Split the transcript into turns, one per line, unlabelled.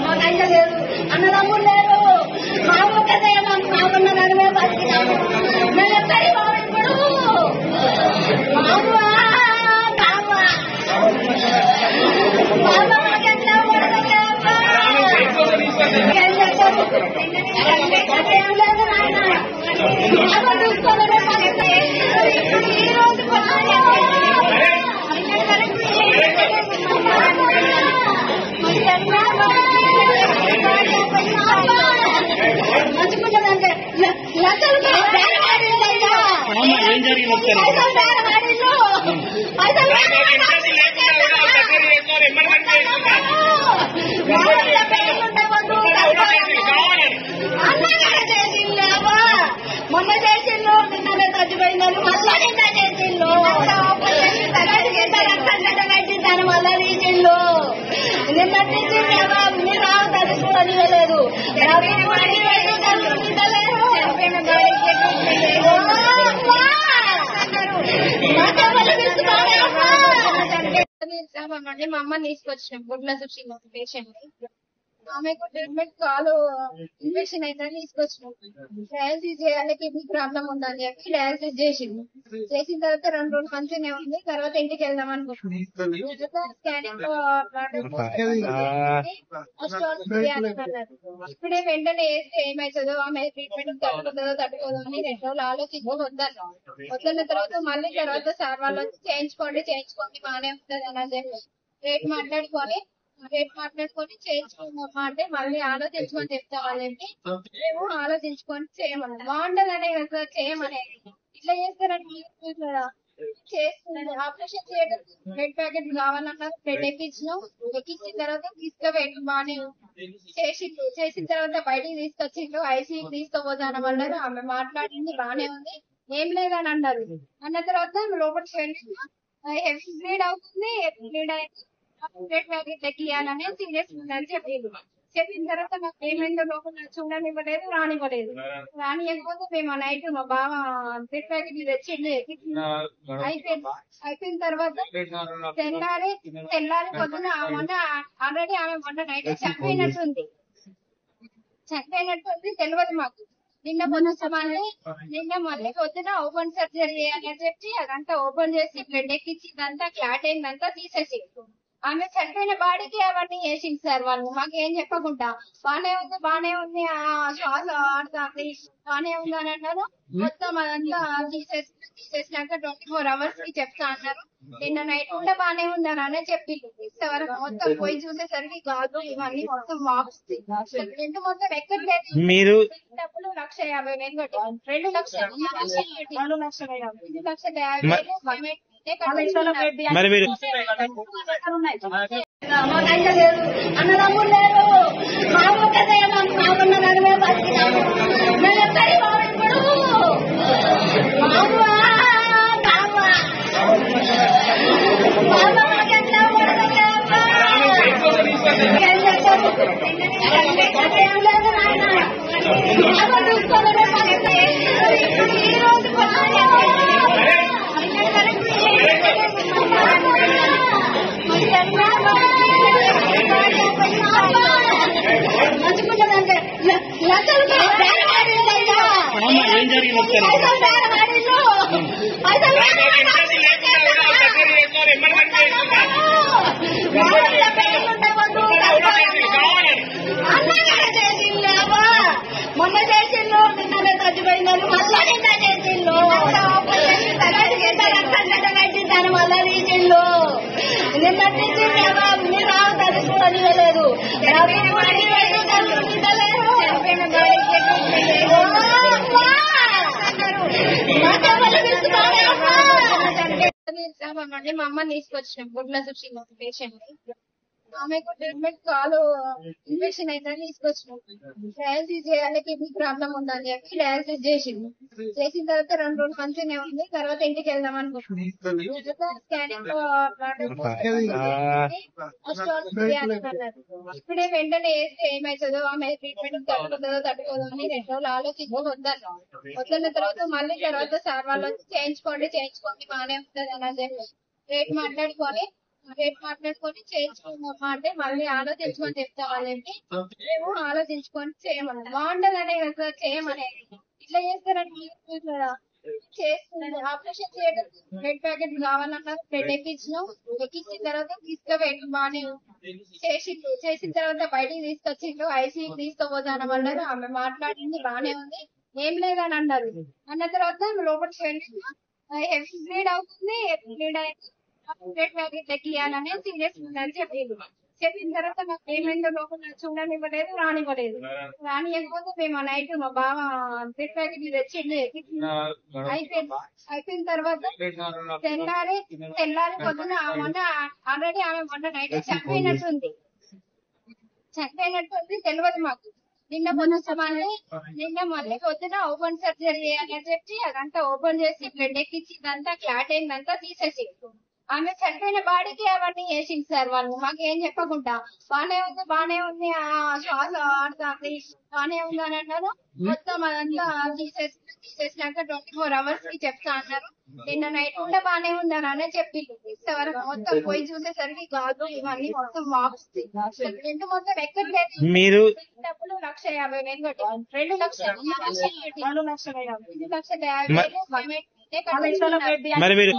మాకైతే లేదు, అన్నదమ్ములు లేరు, మా ఒక్కదే మాకున్న నడుమే బతికినాము. మేము ఎక్కడి ఇప్పుడు మామూలు మంచుకున్నదంటే
ఏం జరిగింది
మొన్న చేసిండు, నిన్ననే తగ్గిపోయిందని మళ్ళా నిన్న చేసిండు, కట్టిందని మళ్ళా తీసిండు. నిన్న తీసిండు మీరు రావుతుంది చూడలేదు.
మా అమ్మని తీసుకొచ్చినాం గుడ్ల సుషిలో పేషెంట్. ఆమెకు ట్రీట్మెంట్ కాలు ఇన్ఫెక్షన్ అయితే తీసుకొచ్చినాం. డయాలసిస్ చేయాలి, కిడ్నీ ప్రాబ్లం ఉందని చెప్పి డయాలసిస్ చేసిండు. చేసిన తర్వాత 2 రోజులు మంచిగానే ఉంది. తర్వాత ఇంటికి వెళ్దాం అనుకుంటున్నాం. స్కానింగ్ ఇప్పుడే వెంటనే వేస్తే ఏమవుతుందో, ఆమె ట్రీట్మెంట్ తట్టుకుంటుందో తట్టుకోదో అని 2 రోజులు ఆలోచించి వద్దన్న తర్వాత మళ్ళీ తర్వాత సార్ వాళ్ళు వచ్చి చేయించుకోండి బాగానే ఉంటుంది అని చెప్పి రేట్ మాట్లాడుకొని చేయించుకుందామా అంటే మళ్ళీ ఆలోచించుకొని చెప్తా వాళ్ళేంటి మేము ఆలోచించుకొని చేయమన్నారు. బాగుంటదనే కదా చేయమనేది. ఇట్లా చేస్తారని చేస్తున్నారు. ఆపరేషన్ చేయడం బ్లడ్ ప్యాకెట్ కావాలన్నారు. బ్లడ్ ఎక్కించిన తర్వాత తీసుకుపోయి బాగానే చేసిన తర్వాత బయటికి తీసుకొచ్చిండు. ఐసీయూకి తీసుకుపోతానమన్నారు. ఆమె మాట్లాడింది బాగానే ఉంది, ఏం లేదని అన్నారు. అన్న తర్వాత లోపలికి వెళ్ళి హెవీ బ్లీడ్ అవుతుంది, బ్లీడ్ అయితే బ్లడ్ ప్యాకెట్ ఎక్కియాలనే సీరియస్ ఉందని చెప్పింది. చెప్పిన తర్వాత మాకు పేమెంట్ లోపల చూడనివ్వలేదు, రానియకపోతే మేము నైట్ మా బావ బ్లడ్ ప్యాకెట్ తెచ్చిండు. అయిపోయిన తర్వాత తెల్లారి పొద్దున ఆల్రెడీ ఆమె మొన్న నైట్ చనిపోయినట్టుంది తెలియదు మాకు. నిన్న మళ్ళీ పొద్దున ఓపెన్ సర్జరీ చేయాలని చెప్పి అదంతా ఓపెన్ చేసి బ్లడ్ ఎక్కించి ఇదంతా క్లాట్ అయిందంతా తీసేసి ఆమె చనిపోయిన బాడీకి అవన్నీ చేసింది సార్ వాళ్ళు. మాకేం చెప్పకుండా బానే ఉంది శ్వాస ఆడుతుంది బానే ఉంది అని అన్నారు. మొత్తం అదంతా తీసేసినాక 24 hours కి చెప్తా అన్నారు. నిన్న నైట్ కూడా బానే ఉంది అని చెప్పింది. ఇంతవరకు మొత్తం పోయి చూసేసరికి గాజు ఇవన్నీ మొత్తం వాపుస్తాయి. మొత్తం ఎక్కట్లేదు.
మీరు
డబ్బులు 1,50,000 కట్టి 2,50,000
మరి మీరు
మాకైతే లేదు, అన్నదమ్ములు లేరు, మా ఒక్కదే మాకున్న నడుమే బతికినాము. మేము ఎక్కడి ఇప్పుడు మంచుకున్నదంటే
ఏం జరిగింది
మొన్న చేసిండు, నిన్ననే తగ్గిపోయిందని మళ్ళా నిన్న చేసిండు, కట్టిందని మళ్ళా తీసిండు. నిన్న తీసిండు మీరు రావుతుంది చూడనివ్వలేదు.
మా అమ్మని తీసుకొచ్చినాం గుడ్ల సుషిలో పేషెంట్. ఆమెకు ట్రీట్మెంట్ కాలు ఇన్ఫెక్షన్ అయితే తీసుకొచ్చినాం. డయాలసిస్ చేయాలి, కిడ్నీ ప్రాబ్లం ఉందని చెప్పి డయాలసిస్ చేసిండు. చేసిన తర్వాత 2 రోజులు మంచిగానే ఉంది. తర్వాత ఇంటికి వెళ్దాం అనుకుంటున్నాం. స్కానింగ్ ఇప్పుడే వెంటనే వేస్తే ఏమవుతుందో, ఆమె ట్రీట్మెంట్ తట్టుకుంటుందో తట్టుకోదో అని 2 రోజులు ఆలోచించి వద్దన్న తర్వాత మళ్ళీ తర్వాత సార్ వాళ్ళు వచ్చి చేయించుకోండి బాగానే ఉంటుంది అని చెప్పి రేట్ మాట్లాడుకొని రేట్ మాట్లాడుకొని చేయించుకుందామా అంటే మళ్ళీ ఆలోచించుకొని చెప్తా వాళ్ళకి మేము ఆలోచించుకొని చేయమని బాగుంటదనే కదా చేయమనేది. ఇట్లా చేస్తారని చేస్తుంది ఆపరేషన్ థియేటర్ బ్లడ్ ప్యాకెట్ కావాలన్నా బ్లడ్ ఎక్కించినాం. ఎక్కించిన తర్వాత తీసుకుపోయి బాగానే చేసిన తర్వాత బయటికి తీసుకొచ్చిండు. ఐసీయూకి తీసుకుపోతానమన్నారు. ఆమె మాట్లాడింది బాగానే ఉంది, ఏం లేదని అన్నారు. అన్న తర్వాత లోపలికి వెళ్ళి హెవీ బ్లీడ్ అవుతుంది, బ్లీడ్ అయితే బ్లడ్ ప్యాకెట్ ఎక్కియాలనే సీరియస్ ఉందని చెప్పింది. చెప్పిన తర్వాత నాకు ఏమైందో లోపల చూడనివ్వలేదు, రానివ్వలేదు. రానియకపోతే మేము నైట్ మా బావ బ్లడ్ ప్యాకెట్ తెచ్చింది అయిపోయిన తర్వాత తెల్లారి పొద్దున ఆల్రెడీ ఆమె మొన్న నైట్ చనిపోయినట్టుంది తెలియదు మాకు. నిన్న మళ్ళీ పొద్దున ఓపెన్ సర్జరీ చేయాలని చెప్పి అదంతా ఓపెన్ చేసి బ్లడ్ ఎక్కించి ఇదంతా క్లాట్ అయిందంతా తీసేసి ఆమె చనిపోయిన బాడీకి అవన్నీ వేసింది సార్ వాళ్ళు. మాకేం చెప్పకుండా బానే ఉంది శ్వాస ఆడుతుంది బానే ఉంది అని అన్నారు. మొత్తం అదంతా తీసేసినాక 24 hours కి చెప్తా అన్నారు. నిన్న నైట్ కూడా బానే ఉంది అని చెప్పింది. ఇంతవరకు మొత్తం పోయి చూసేసరికి గాజు ఇవన్నీ మొత్తం వాపుస్తుంది. రెండు మొత్తం ఎక్కట్లేదు.
మీరు
డబ్బులు 1,50,000 కట్టి 2,50,000
మరి మీరు